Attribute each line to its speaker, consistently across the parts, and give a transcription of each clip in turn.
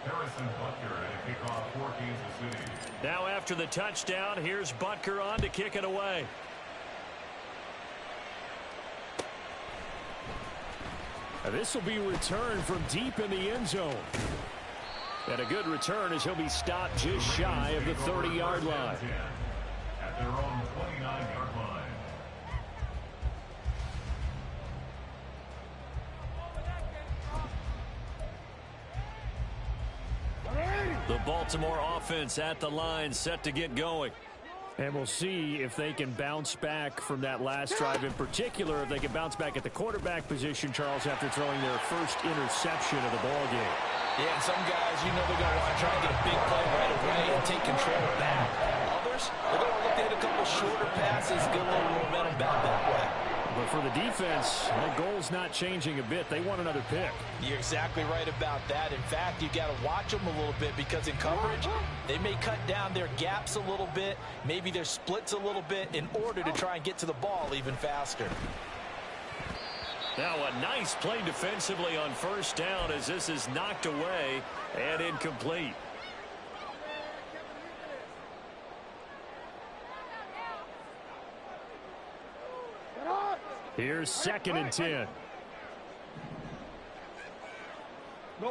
Speaker 1: Harrison Butker to kick off for Kansas City.
Speaker 2: Now after the touchdown, here's Butker on to kick it away.
Speaker 3: This will be returned from deep in the end zone. And a good return as he'll be stopped just shy of the 30-yard line.
Speaker 1: At their own 29-yard line.
Speaker 2: The Baltimore offense at the line, set to get going.
Speaker 3: And we'll see if they can bounce back from that last drive in particular, if they can bounce back at the quarterback position, Charles, after throwing their first interception of the ballgame.
Speaker 4: Yeah, some guys, you know, they're going to want to try and get a big play right away and take control back. Others, they're going to look to hit a couple shorter passes, get a little momentum back that way.
Speaker 3: But for the defense, that goal's not changing a bit. They want another pick.
Speaker 4: You're exactly right about that. In fact, you got to watch them a little bit because in coverage, they may cut down their gaps a little bit, maybe their splits a little bit in order to try and get to the ball even faster.
Speaker 2: Now a nice play defensively on first down as this is knocked away and incomplete.
Speaker 3: Here's 2nd and 10.
Speaker 5: Go.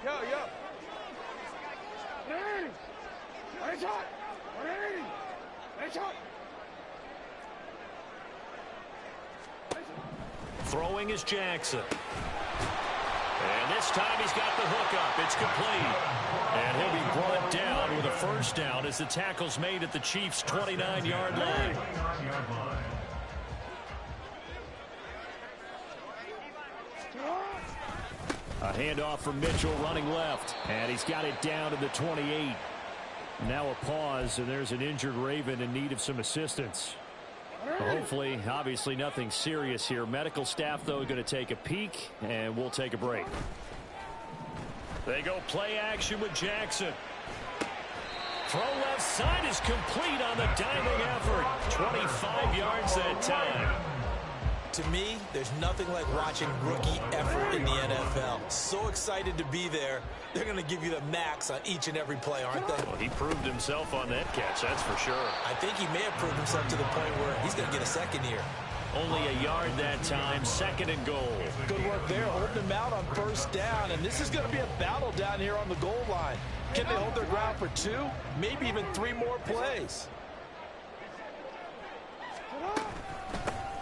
Speaker 5: Yo. 180. Shot. 180. Shot.
Speaker 2: Throwing is Jackson. And this time he's got the hook up. It's complete. And he'll be brought down with a first down as the tackle's made at the Chiefs' 29-yard line.
Speaker 3: A handoff from Mitchell running left. And he's got it down to the 28. Now a pause, and there's an injured Raven in need of some assistance. Hopefully, obviously nothing serious here. Medical staff, though, going to take a peek, and we'll take a break.
Speaker 2: They go play action with Jackson. Throw left side is complete on the diving effort. 25 yards that time.
Speaker 4: To me, there's nothing like watching rookie effort in the NFL. So excited to be there. They're going to give you the max on each and every play, aren't they?
Speaker 2: Well, he proved himself on that catch, that's for sure.
Speaker 4: I think he may have proved himself to the point where he's going to get a second here.
Speaker 2: Only a yard that time, 2nd and goal.
Speaker 4: Good work there, holding him out on first down. And this is going to be a battle down here on the goal line. Can they hold their ground for 2, maybe even 3 more plays?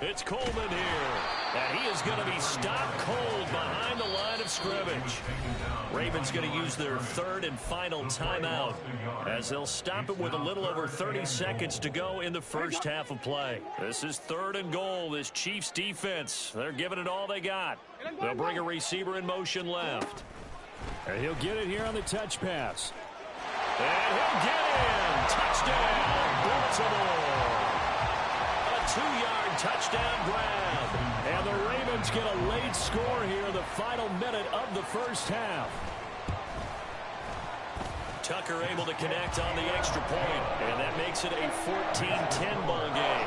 Speaker 2: It's Coleman here, and he is going to be stopped cold behind the line of scrimmage. Ravens going to use their 3rd and final timeout as they'll stop it with a little over 30 seconds to go in the first half of play. This is 3rd and goal. This Chiefs defense, they're giving it all they got. They'll bring a receiver in motion left.
Speaker 3: And he'll get it here on the touch pass.
Speaker 2: And he'll get in. Touchdown, Baltimore. A 2-yard touchdown grab.
Speaker 3: And the Ravens get a late score here in the final minute of the first half.
Speaker 2: Tucker able to connect on the extra point, and that makes it a 14-10 ball game.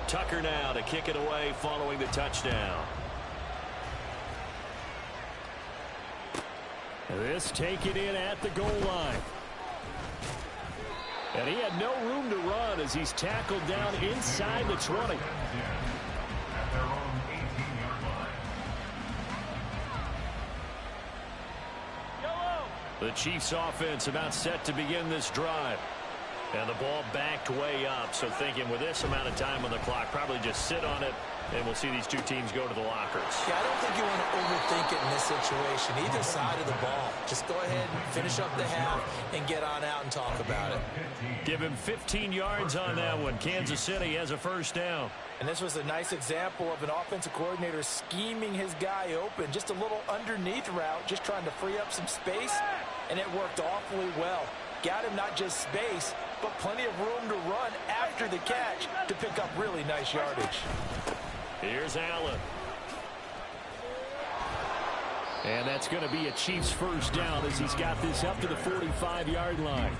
Speaker 2: Tucker now to kick it away following the touchdown.
Speaker 3: This taken in at the goal line. And he had no room to run as he's tackled down inside the 20.
Speaker 2: The Chiefs offense about set to begin this drive. And the ball backed way up, so thinking with this amount of time on the clock, probably just sit on it, and we'll see these two teams go to the lockers.
Speaker 4: Yeah, I don't think you want to overthink it in this situation. Either side of the ball. Just go ahead and finish up the half and get on out and talk about it.
Speaker 2: Give him 15 yards on that one. Kansas City has a first down.
Speaker 4: And this was a nice example of an offensive coordinator scheming his guy open. Just a little underneath route, just trying to free up some space, and it worked awfully well. Got him not just space, but plenty of room to run after the catch to pick up really nice yardage.
Speaker 2: Here's Allen.
Speaker 3: And that's going to be a Chiefs first down as he's got this up to the 45-yard line.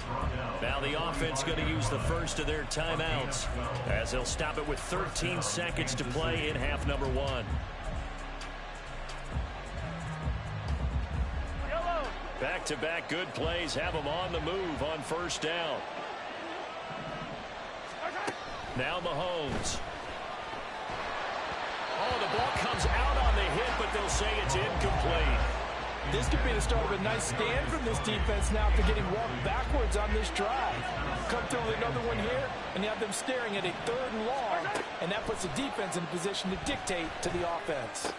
Speaker 2: Now the offense going to use the first of their timeouts as they'll stop it with 13 seconds to play in half number 1. Back-to-back good plays have them on the move on first down. Now Mahomes. Oh, the ball comes out on the hit, but they'll say it's incomplete.
Speaker 4: This could be the start of a nice stand from this defense now after getting walked backwards on this drive. Come through with another one here, and you have them staring at a 3rd and long, and that puts the defense in a position to dictate to the offense.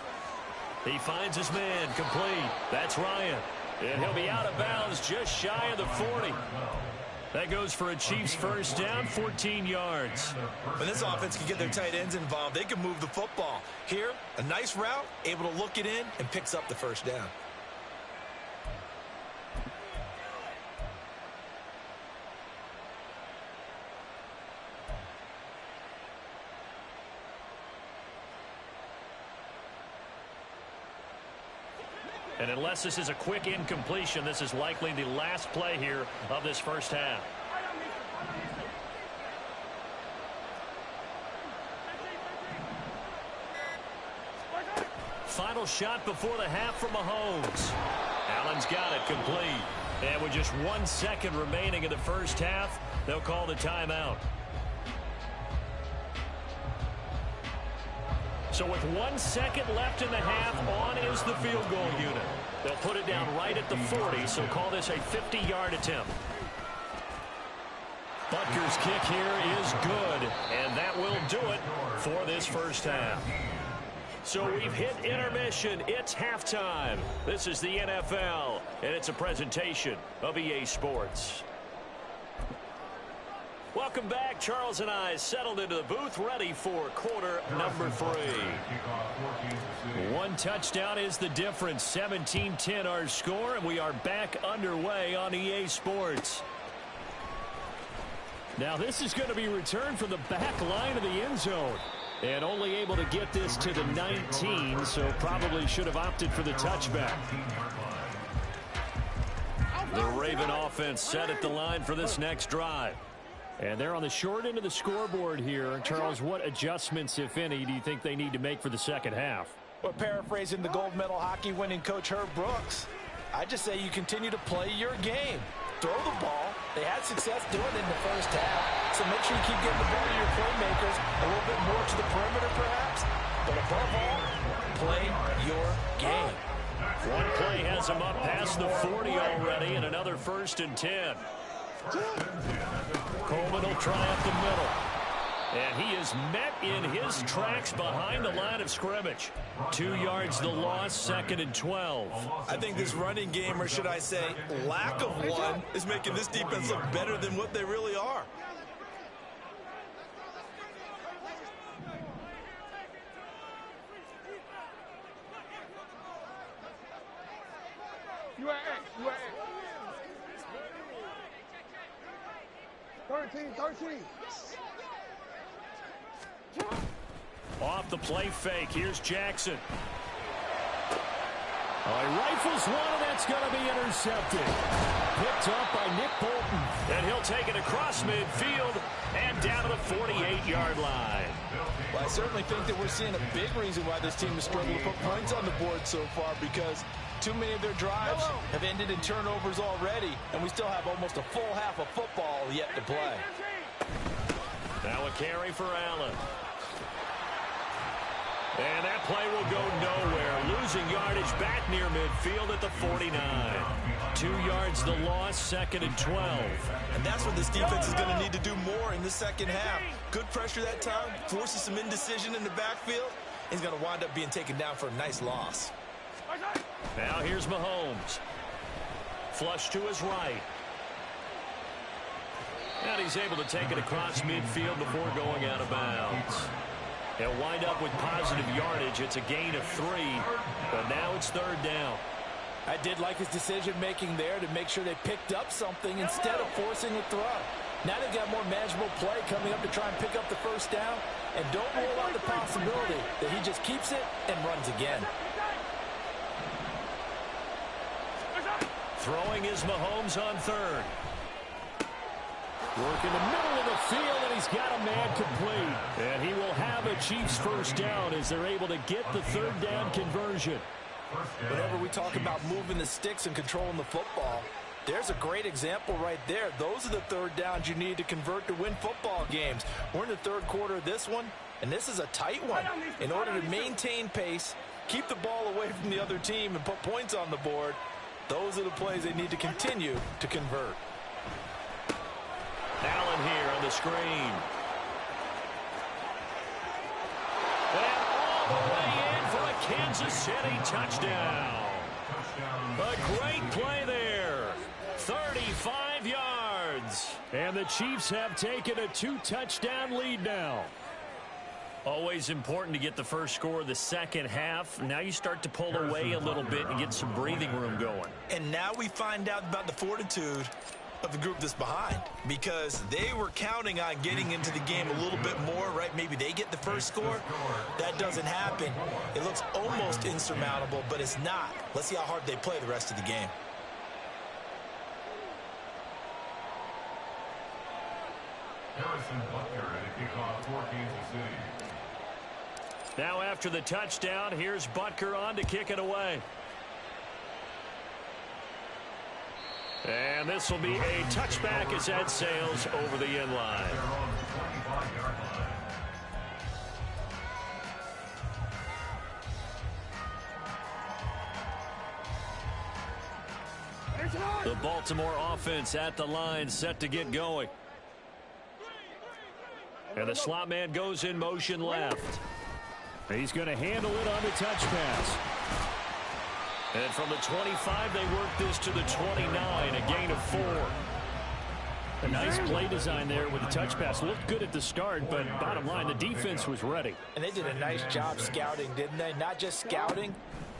Speaker 2: He finds his man complete. That's Ryan. And he'll be out of bounds just shy of the 40. That goes for a Chiefs first down, 14 yards.
Speaker 6: When this offense can get their tight ends involved, they can move the football. Here, a nice route, able to look it in, and picks up the first down.
Speaker 2: And unless this is a quick incompletion, this is likely the last play here of this first half. Final shot before the half for Mahomes. Allen's got it complete. And with just 1 second remaining in the first half, they'll call the timeout. So with 1 second left in the half, on is the field goal unit. They'll put it down right at the 40, so call this a 50-yard attempt. Butker's kick here is good, and that will do it for this first half. So we've hit intermission. It's halftime. This is the NFL, and it's a presentation of EA Sports. Welcome back. Charles and I settled into the booth, ready for quarter number 3. One touchdown is the difference. 17-10 our score, and we are back underway on EA Sports.
Speaker 3: Now this is going to be returned from the back line of the end zone. And only able to get this to the 19, so probably should have opted for the touchback.
Speaker 2: The Raven offense set at the line for this next drive.
Speaker 3: And they're on the short end of the scoreboard here. Charles, what adjustments, if any, do you think they need to make for the second half?
Speaker 4: Well, paraphrasing the gold medal hockey winning coach Herb Brooks, I just say you continue to play your game. Throw the ball. They had success doing it in the first half. So make sure you keep getting the ball to your playmakers, a little bit more to the perimeter perhaps. But above all, play your game.
Speaker 2: One play has him up past the 40 already, and another 1st and 10. Coleman will try up the middle. And he is met in his tracks behind the line of scrimmage. 2 yards the loss, 2nd and 12.
Speaker 6: I think this running game, or should I say lack of one, is making this defense look better than what they really are.
Speaker 5: You at X. 13.
Speaker 2: Off the play fake, here's Jackson.
Speaker 3: Oh, he rifles one, and that's going to be intercepted. Picked up by Nick Bolton.
Speaker 2: And he'll take it across midfield and down to the 48-yard line.
Speaker 4: Well, I certainly think that we're seeing a big reason why this team is struggling to put points on the board so far, because too many of their drives have ended in turnovers already, and we still have almost a full half of football yet to play.
Speaker 2: Now a carry for Allen. And that play will go nowhere. Losing yardage back near midfield at the 49. 2 yards the loss, 2nd and 12.
Speaker 6: And that's what this defense is going to need to do more in the second half. Good pressure that time, forces some indecision in the backfield. He's going to wind up being taken down for a nice loss.
Speaker 2: Now here's Mahomes. Flush to his right. And he's able to take it across midfield before going out of bounds. He'll wind up with positive yardage. It's a gain of 3, but now it's 3rd down.
Speaker 4: I did like his decision-making there to make sure they picked up something instead of forcing a throw. Now they've got more manageable play coming up to try and pick up the first down, and don't rule out the possibility that he just keeps it and runs again.
Speaker 2: Throwing is Mahomes on third.
Speaker 3: Work in the middle of the field, and he's got a man complete. And he will have a Chiefs first down as they're able to get the third down conversion.
Speaker 4: Whenever we talk about moving the sticks and controlling the football, there's a great example right there. Those are the third downs you need to convert to win football games. We're in the third quarter of this one, and this is a tight one. In order to maintain pace, keep the ball away from the other team, and put points on the board, those are the plays they need to continue to convert.
Speaker 2: Allen here on the screen. And all the way in for a Kansas City touchdown. A great play there. 35 yards.
Speaker 3: And the Chiefs have taken a 2-touchdown lead now.
Speaker 2: Always important to get the first score of the second half. Now you start to pull away a little bit and get some breathing room going.
Speaker 6: And now we find out about the fortitude of the group that's behind, because they were counting on getting into the game a little bit more, right? Maybe they get the first score. That doesn't happen. It looks almost insurmountable, but it's not. Let's see how hard they play the rest of the game.
Speaker 1: Harrison Butker at a kickoff for Kansas City.
Speaker 2: Now after the touchdown, here's Butker on to kick it away. And this will be a touchback as that sails over the end line.
Speaker 1: They're on the 25-yard line.
Speaker 2: The Baltimore offense at the line, set to get going. And the slot man goes in motion left.
Speaker 3: He's going to handle it on the touch pass.
Speaker 2: And from the 25, they work this to the 29, a gain of 4.
Speaker 3: A nice play design there with the touch pass. Looked good at the start, but bottom line, the defense was ready.
Speaker 4: And they did a nice job scouting, didn't they? Not just scouting,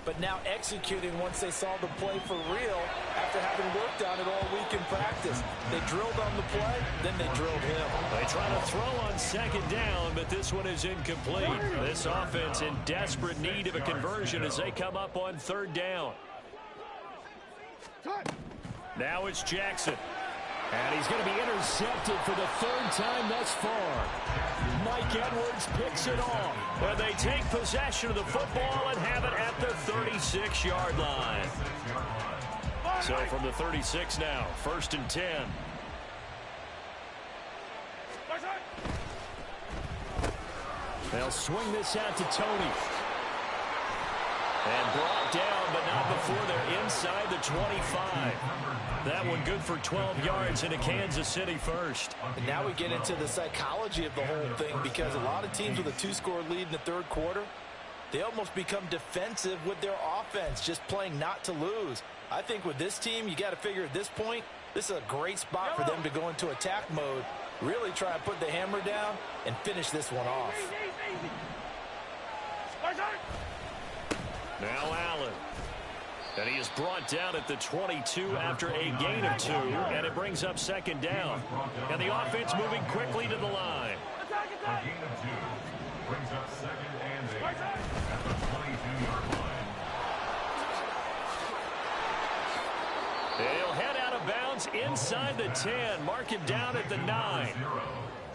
Speaker 4: but now executing once they saw the play for real after having worked on it all week in practice. They drilled on the play, then they drilled him.
Speaker 2: They try to throw on second down, but this one is incomplete. This offense in desperate need of a conversion as they come up on third down. Now it's Jackson.
Speaker 3: And he's going to be intercepted for the third time thus far. Mike Edwards picks it off.
Speaker 2: And they take possession of the football and have it at the 36-yard line. So from the 36 now, 1st and 10.
Speaker 3: They'll swing this out to Tony.
Speaker 2: And brought down, but not before they're inside the 25. That one good for 12 yards into Kansas City first.
Speaker 4: And now we get into the psychology of the whole thing, because a lot of teams with a 2-score lead in the third quarter, they almost become defensive with their offense, just playing not to lose. I think with this team, you got to figure at this point, this is a great spot for them to go into attack mode, really try to put the hammer down and finish this one off.
Speaker 2: Now Allen. And he is brought down at the 22 after a gain of 2, and it brings up second down. And the offense moving quickly to the line.
Speaker 1: A gain of 2 brings up 2nd and 8 at the 22-yard line.
Speaker 2: He'll head out of bounds inside the 10. Mark him down at the 9.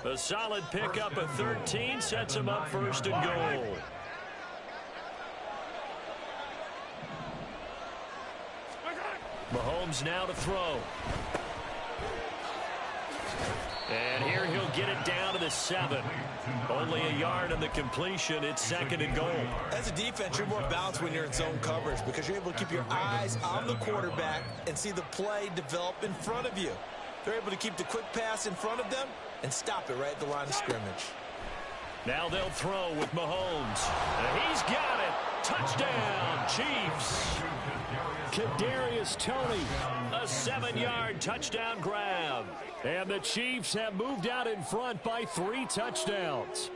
Speaker 2: A solid pickup of 13 sets him up 1st and goal. Mahomes now to throw. And here he'll get it down to the 7. Only a yard on the completion. It's 2nd and goal.
Speaker 6: As a defense, you're more balanced when you're in zone coverage, because you're able to keep your eyes on the quarterback and see the play develop in front of you. They're able to keep the quick pass in front of them and stop it right at the line of scrimmage.
Speaker 2: Now they'll throw with Mahomes. And he's got it. Touchdown, Chiefs.
Speaker 3: Kadarius Toney.
Speaker 2: A 7-yard touchdown grab.
Speaker 3: And the Chiefs have moved out in front by 3 touchdowns.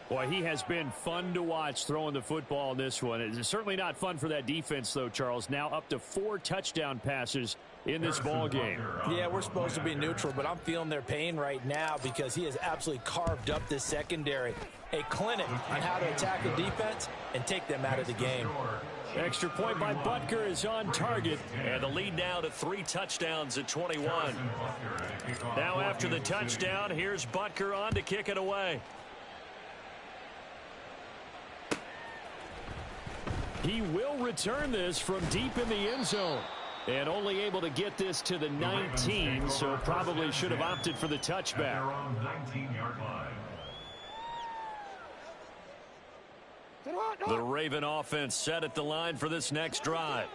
Speaker 3: Boy, he has been fun to watch throwing the football in this one. It's certainly not fun for that defense, though, Charles. Now up to 4 touchdown passes in this ball game.
Speaker 4: Yeah, we're supposed to be neutral, but I'm feeling their pain right now because he has absolutely carved up this secondary. A clinic on how to attack a defense and take them out of the game.
Speaker 3: Extra point by Butker is on target.
Speaker 2: And the lead now to 3 touchdowns at 21. Now after the touchdown, here's Butker on to kick it away.
Speaker 3: He will return this from deep in the end zone. And only able to get this to the 19, so probably should have opted for the touchback.
Speaker 2: The Raven offense set at the line for this next drive.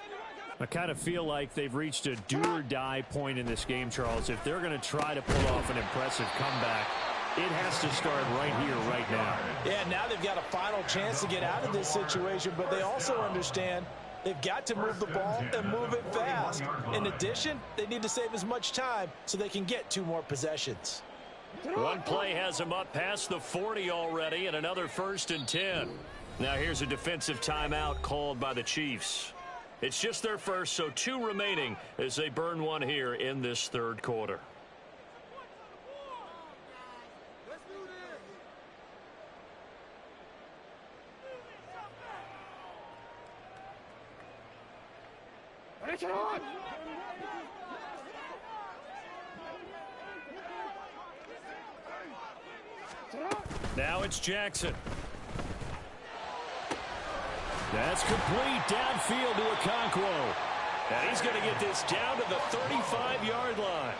Speaker 3: I kind of feel like they've reached a do-or-die point in this game, Charles. If they're going to try to pull off an impressive comeback, it has to start right here, right now.
Speaker 4: Yeah, now they've got a final chance to get out of this situation, but they also understand they've got to move the ball and move it fast. In addition, they need to save as much time so they can get 2 more possessions.
Speaker 2: One play has them up past the 40 already, and another 1st and 10. Now here's a defensive timeout called by the Chiefs. It's just their first, so 2 remaining as they burn one here in this 3rd quarter. Now it's Jackson.
Speaker 3: That's complete downfield to Okonkwo.
Speaker 2: And he's going to get this down to the 35-yard line.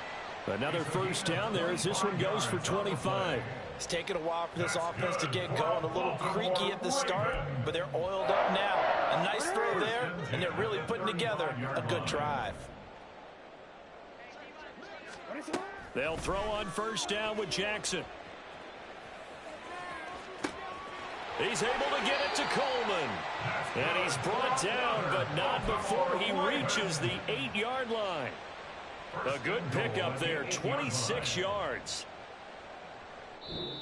Speaker 3: Another first down there as this one goes for 25.
Speaker 4: It's taken a while for this offense to get going. A little creaky at the start, but they're oiled up now. A nice throw there, and they're really putting together a good drive.
Speaker 2: They'll throw on first down with Jackson. He's able to get it to Coleman. And he's brought down, but not before he reaches the 8-yard line. A good pickup there, 26 yards.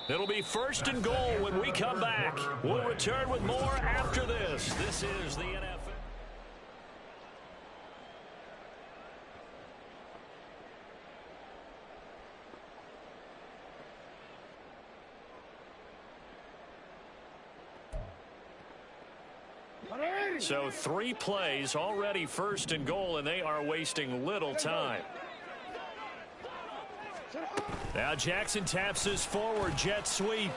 Speaker 2: It'll be 1st and goal when we come back. We'll return with more after this. This is the NFL. So 3 plays, already 1st and goal, and they are wasting little time. Now Jackson taps this forward jet sweep.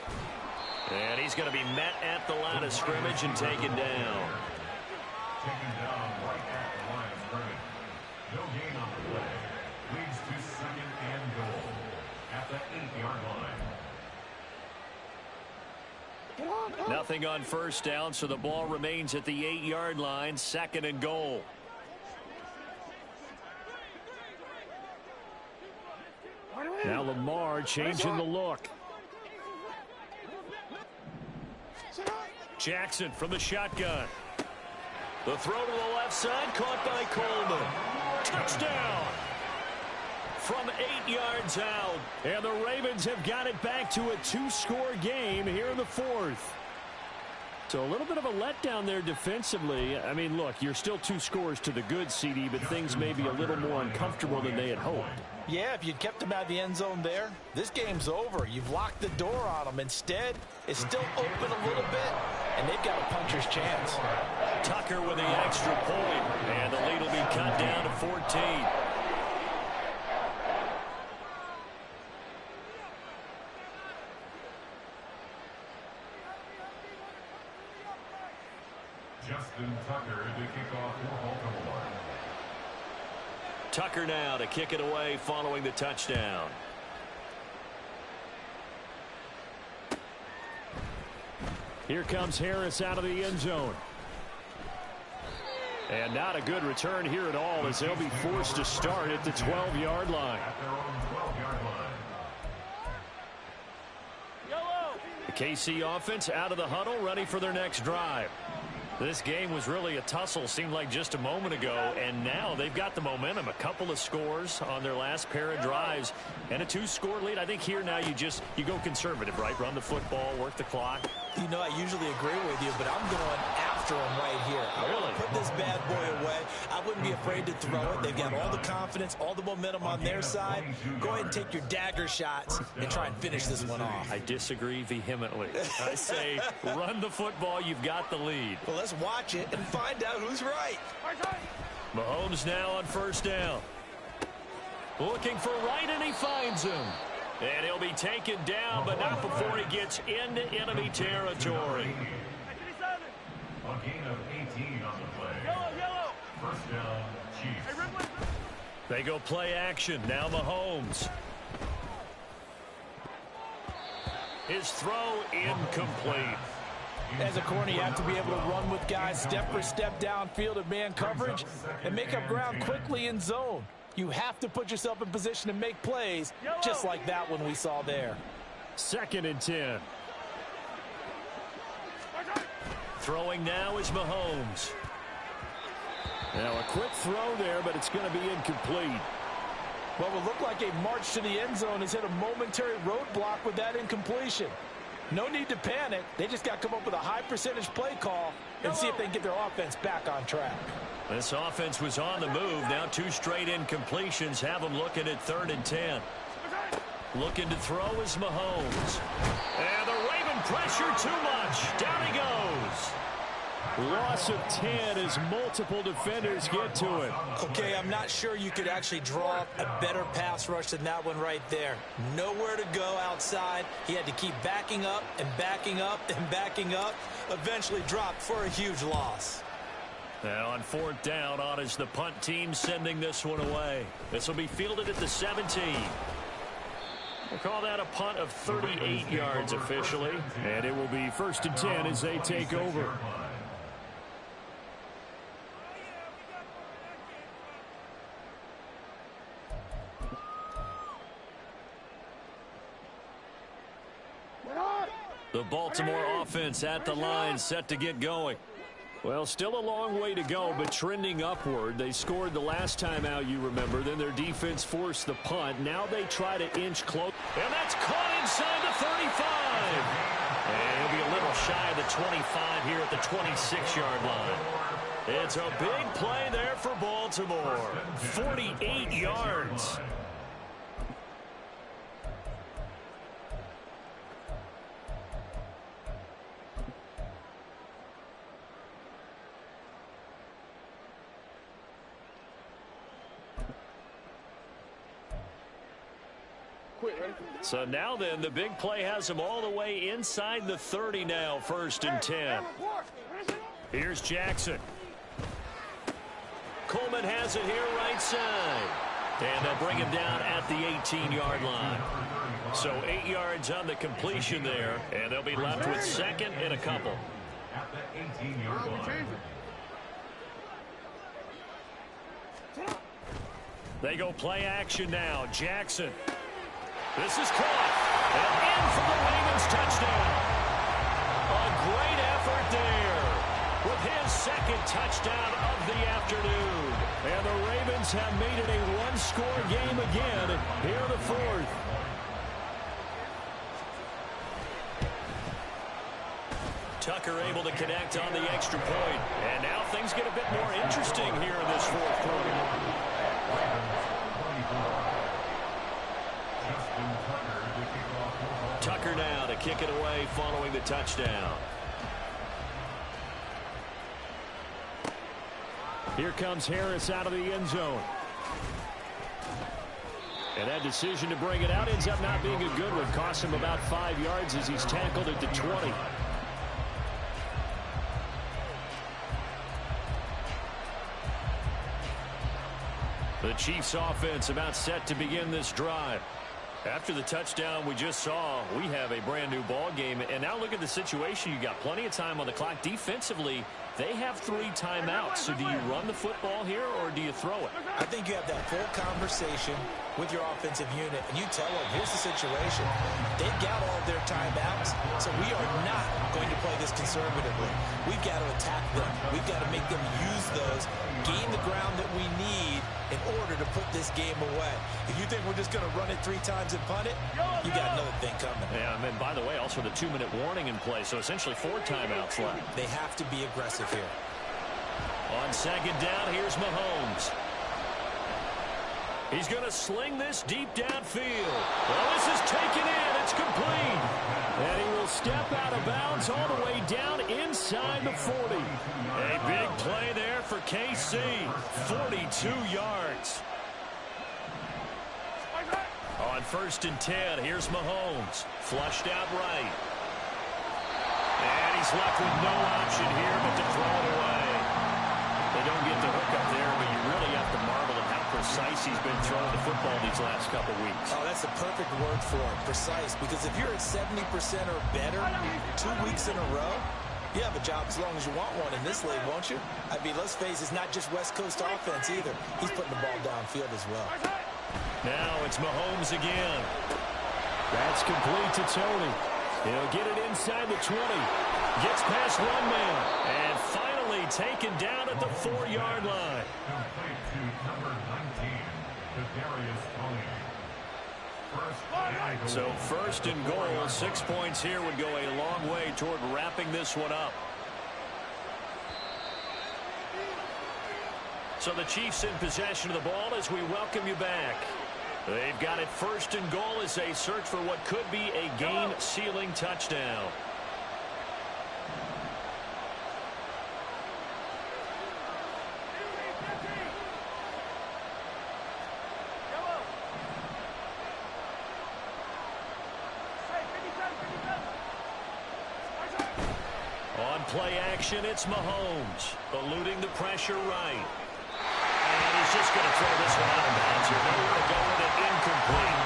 Speaker 2: And he's going to be met at the line of scrimmage and taken down.
Speaker 1: Taken down right at the line of scrimmage. No gain on the play. Leads to 2nd and goal at the 8-yard line.
Speaker 2: Nothing on first down, so the ball remains at the 8-yard line, 2nd and goal.
Speaker 3: Now Lamar changing the look.
Speaker 2: Jackson from the shotgun. The throw to the left side, caught by Coleman. Touchdown! From 8 yards out.
Speaker 3: And the Ravens have got it back to a 2-score game here in the 4th. So a little bit of a letdown there defensively. I mean, look, you're still 2 scores to the good, CD, but things may be a little more uncomfortable than they had hoped.
Speaker 4: Yeah, if you'd kept them out of the end zone there, this game's over. You've locked the door on them. Instead, it's still open a little bit, and they've got a puncher's chance.
Speaker 2: Tucker with the extra point, and the lead will be cut down to 14.
Speaker 1: Justin Tucker to kick off for Baltimore.
Speaker 2: Tucker now to kick it away following the touchdown.
Speaker 3: Here comes Harris out of the end zone. And not a good return here at all as they'll be forced to start at the 12-yard line.
Speaker 1: At their own 12-yard line.
Speaker 2: The KC offense out of the huddle, ready for their next drive. This game was really a tussle, seemed like just a moment ago, and now they've got the momentum. A couple of scores on their last pair of drives, and a 2-score lead. I think here now you go conservative, right? Run the football, work the clock.
Speaker 4: You know, I usually agree with you, but I'm going after him right here. I want to put this bad boy away. I wouldn't be afraid to throw it. They've got all the confidence, all the momentum on their side. Go ahead and take your dagger shots and try and finish this one off.
Speaker 3: I disagree vehemently. I say run the football. You've got the lead.
Speaker 6: Well, let's watch it and find out who's right.
Speaker 2: Mahomes now on first down. Looking for right, and he finds him. And he'll be taken down, but not before he gets into enemy territory.
Speaker 1: A gain of 18 on the play. First down, Chiefs.
Speaker 2: They go play action. Now Mahomes. His throw incomplete.
Speaker 4: As a corner, you have to be able to run with guys step for step downfield in man coverage and make up ground quickly in zone. You have to put yourself in position to make plays, just like that one we saw there.
Speaker 3: 2nd and 10.
Speaker 2: Throwing now is Mahomes.
Speaker 3: Now a quick throw there, but it's going to be incomplete.
Speaker 4: What would look like a march to the end zone has hit a momentary roadblock with that incompletion. No need to panic. They just got to come up with a high percentage play call and see if they can get their offense back on track.
Speaker 2: This offense was on the move. Now 2 straight incompletions have them looking at 3rd and 10. Looking to throw is Mahomes. And the Raven pressure too much. Down he goes.
Speaker 3: Loss of 10 as multiple defenders get to it.
Speaker 4: Okay, I'm not sure you could actually draw up a better pass rush than that one right there. Nowhere to go outside. He had to keep backing up and backing up and backing up. Eventually dropped for a huge loss.
Speaker 2: Now on 4th down, on is the punt team sending this one away. This will be fielded at the 17. We'll call that a punt of 38 yards officially.
Speaker 3: And it will be 1st and 10 as they take over.
Speaker 2: The Baltimore offense at the line, set to get going.
Speaker 3: Well, still a long way to go, but trending upward. They scored the last time out, you remember. Then their defense forced the punt. Now they try to inch close.
Speaker 2: And that's caught inside the 35. And he'll be a little shy of the 25 here at the 26-yard line. It's a big play there for Baltimore. 48 yards. So now then, the big play has them all the way inside the 30 now, 1st and 10. Here's Jackson. Coleman has it here right side. And they'll bring him down at the 18-yard line. So 8 yards on the completion there, and they'll be left with 2nd and a couple.
Speaker 1: At the 18-yard line.
Speaker 2: They go play action now. Jackson. This is caught. And in for the Ravens touchdown. A great effort there with his 2nd touchdown of the afternoon. And the Ravens have made it a one-score game again here in the 4th. Tucker able to connect on the extra point. And now things get a bit more interesting here in this 4th quarter. Tucker now to kick it away following the touchdown.
Speaker 3: Here comes Harris out of the end zone. And that decision to bring it out ends up not being a good one. Cost him about 5 yards as he's tackled at the 20.
Speaker 2: The Chiefs offense about set to begin this drive. After the touchdown we just saw, we have a brand new ball game. And now look at the situation. You got plenty of time on the clock. Defensively, they have 3 timeouts. So do you run the football here or do you throw it?
Speaker 4: I think you have that full conversation with your offensive unit, and you tell them, here's the situation. They've got all of their timeouts, so we are not going to play this conservatively. We've got to attack them. We've got to make them use those, gain the ground that we need in order to put
Speaker 6: this game away. If you think we're just going to run it 3 times and punt it, you got another thing coming.
Speaker 3: Yeah, and then, by the way, also the 2-minute warning in play, so essentially 4 timeouts left.
Speaker 6: They have to be aggressive here.
Speaker 2: On second down, here's Mahomes. He's going to sling this deep downfield. Well, this is taken in. It's complete.
Speaker 3: And he will step out of bounds all the way down inside the 40.
Speaker 2: A big play there for KC. 42 yards. On first and 10, here's Mahomes. Flushed out right. And he's left with no option here but to throw it away. They don't get the hook up there, but you really have to marvel at how precise he's been throwing the football these last couple weeks.
Speaker 6: Oh, that's the perfect word for it, precise. Because if you're at 70% or better 2 weeks in a row, you have a job as long as you want one in this league, won't you? I mean, let's face it, it's not just West Coast offense either. He's putting the ball downfield as well.
Speaker 2: Now it's Mahomes again.
Speaker 3: That's complete to Tony. He'll get it inside the 20. Gets past one man.
Speaker 2: And finally taken down at the 4-yard line.
Speaker 1: Complete to number 19, Kadarius Toney.
Speaker 2: So first and goal, 6 points here would go a long way toward wrapping this one up. So the Chiefs in possession of the ball as we welcome you back. They've got it first and goal as they search for what could be a game-sealing touchdown. On play action, it's Mahomes, eluding the pressure right. And he's just going to throw this one out of bounds here. Nowhere to go with it, incomplete.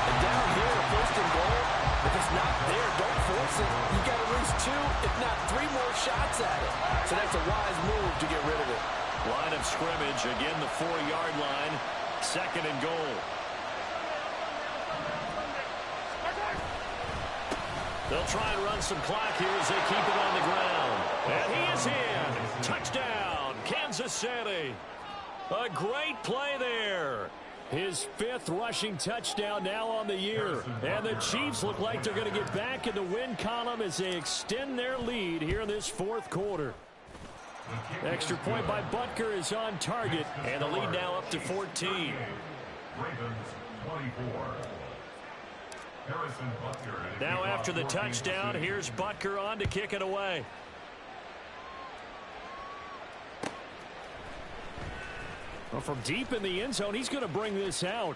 Speaker 4: And down here, first and goal, if it's not there, don't force it. You got at least 2, if not 3 more shots at it. So that's a wise move to get rid of it.
Speaker 2: Line of scrimmage, again the 4-yard line, second and goal. They'll try and run some clock here as they keep it on the ground. And he is in. Touchdown, Kansas City. A great play there.
Speaker 3: His 5th rushing touchdown now on the year. And the Chiefs look like they're going to get back in the win column as they extend their lead here in this 4th quarter. Extra point by Butker is on target.
Speaker 2: And the lead now up to 14.
Speaker 1: Ravens 24. Harrison Butker.
Speaker 2: Now after the touchdown, here's Butker on to kick it away.
Speaker 3: Well, from deep in the end zone, he's going to bring this out.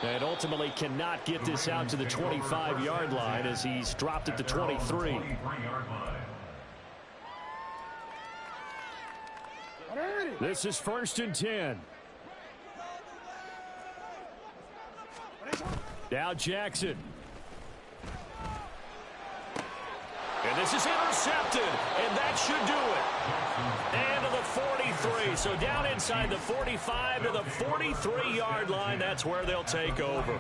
Speaker 3: And ultimately cannot get this out to the 25-yard line as he's dropped at the 23. This is first and 10. Now Jackson.
Speaker 2: And this is intercepted, and that should do it. And to the 43, so down inside the 45 to the 43-yard line. That's where they'll take over.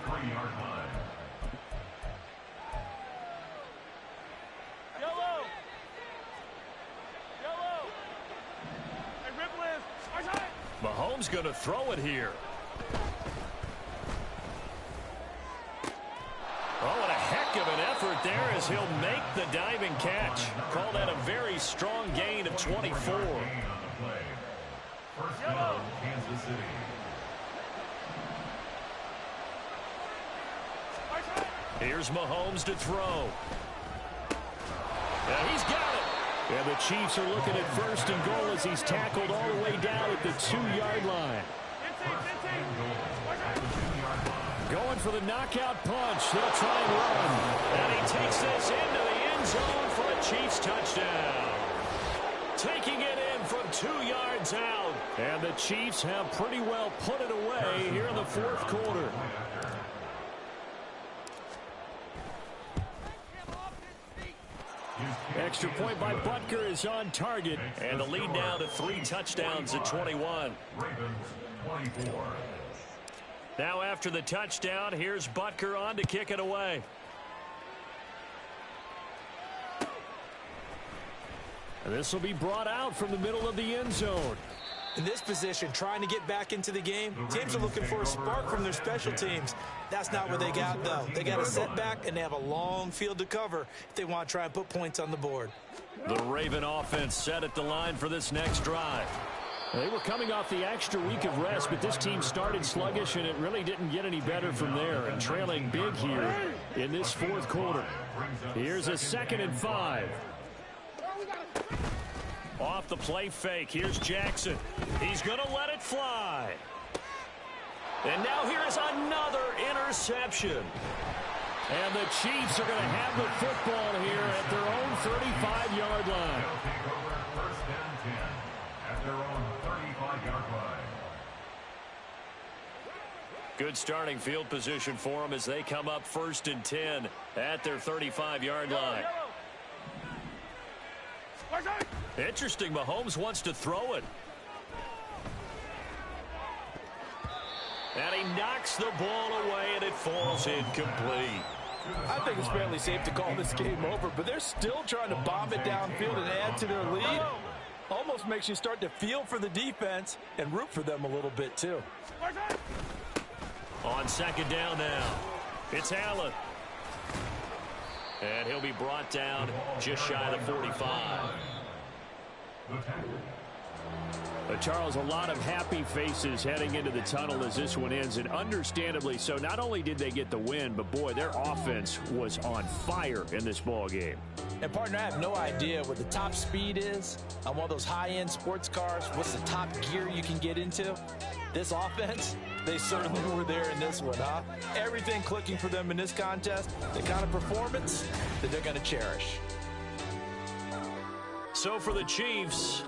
Speaker 2: Mahomes going to throw it here. Oh, and a heck of an effort there as he'll make the diving catch. Call that a very strong gain of 24.
Speaker 1: First down, Kansas City.
Speaker 2: Here's Mahomes to throw. And he's got it.
Speaker 3: And the Chiefs are looking at first and goal as he's tackled all the way down at the 2-yard line. Going for the knockout punch. They'll try and run.
Speaker 2: And he takes this into the end zone for a Chiefs touchdown. Taking it in from 2 yards out.
Speaker 3: And the Chiefs have pretty well put it away here in the 4th quarter. Extra point by Butker is on target.
Speaker 2: And the lead now to 3 touchdowns at 21.
Speaker 1: Ravens 24.
Speaker 2: Now after the touchdown, here's Butker on to kick it away.
Speaker 3: And this will be brought out from the middle of the end zone.
Speaker 4: In this position, trying to get back into the game, teams are looking for a spark from their special teams. That's not what they got, though. They got a setback, and they have a long field to cover if they want to try and put points on the board.
Speaker 2: The Raven offense set at the line for this next drive.
Speaker 3: They were coming off the extra week of rest, but this team started sluggish, and it really didn't get any better from there. And trailing big here in this fourth quarter. Here's a 2nd and 5.
Speaker 2: Off the play fake, here's Jackson. He's going to let it fly. And now here's another interception. And the Chiefs are going to have the football here at their own 35-yard line.
Speaker 1: They'll take over first and 10 at their own 35-yard line.
Speaker 2: Good starting field position for them as they come up 1st and 10 at their 35-yard line. Interesting, Mahomes wants to throw it. And he knocks the ball away, and it falls incomplete.
Speaker 4: I think it's fairly safe to call this game over, but they're still trying to bomb it downfield and add to their lead. Almost makes you start to feel for the defense and root for them a little bit, too.
Speaker 2: On 2nd down now, it's Allen. And he'll be brought down just shy of the 45.
Speaker 3: Charles, a lot of happy faces heading into the tunnel as this one ends, and understandably so. Not only did they get the win, but boy, their offense was on fire in this ball game.
Speaker 4: And partner, I have no idea what the top speed is on one of those high-end sports cars. What's the top gear you can get into? This offense, they certainly were there in this one, huh? Everything clicking for them in this contest, the kind of performance that they're going to cherish.
Speaker 2: So for the Chiefs,